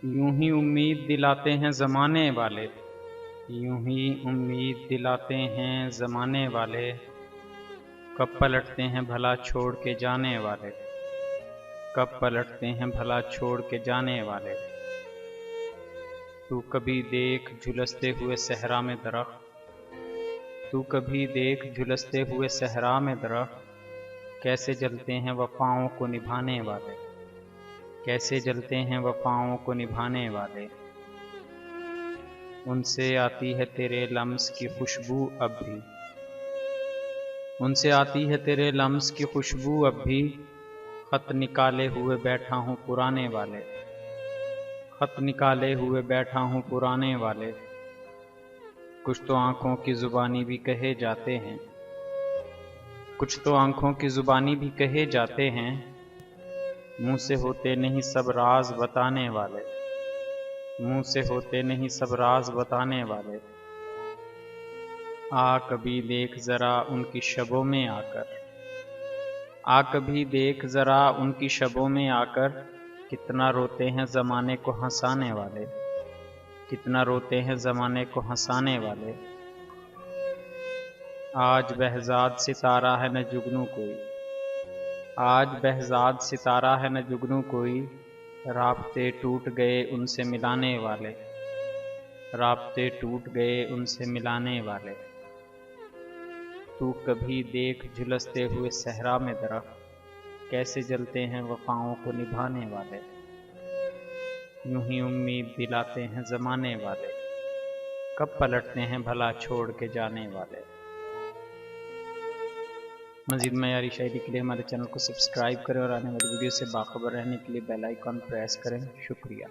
यूं ही उम्मीद दिलाते हैं ज़माने वाले, यूं ही उम्मीद दिलाते हैं ज़माने वाले, कब पलटते हैं भला छोड़ के जाने वाले, कब पलटते हैं भला छोड़ के जाने वाले। तू कभी देख झुलसते हुए सहरा में दरख्त, तू कभी देख झुलसते हुए सहरा में दरख्त, कैसे जलते हैं वफ़ाओं को निभाने वाले, कैसे जलते हैं वफ़ाओं को निभाने वाले। उनसे आती है तेरे लम्स की खुशबू अब भी, उनसे आती है तेरे लम्स की खुशबू अब भी, ख़त निकाले हुए बैठा हूँ पुराने वाले, ख़त निकाले हुए बैठा हूँ पुराने वाले। कुछ तो आँखों की ज़ुबानी भी कहे जाते हैं, कुछ तो आँखों की ज़ुबानी भी कहे जाते हैं, मुँह से होते नहीं सब राज बताने वाले, मुँह से होते नहीं सब राज बताने वाले। आ कभी देख ज़रा उनकी शबों में आकर, आ कभी देख ज़रा उनकी शबों में आकर, कितना रोते हैं ज़माने को हंसाने वाले, कितना रोते हैं ज़माने को हंसाने वाले। आज बहज़ाद सितारा है न जुगनू कोई, आज बहज़ाद सितारा है न जुगनू कोई, राब्ते टूट गए उनसे मिलाने वाले, राब्ते टूट गए उनसे मिलाने वाले। तू कभी देख झुलसते हुए सहरा में दरख्त, कैसे जलते हैं वफ़ाओं को निभाने वाले, यूं ही उम्मीद दिलाते हैं ज़माने वाले, कब पलटते हैं भला छोड़ के जाने वाले। मज़ीद मयारी शायरी के लिए हमारे चैनल को सब्सक्राइब करें और आने वाली वीडियो से बाखबर रहने के लिए बेल आइकॉन प्रेस करें। शुक्रिया।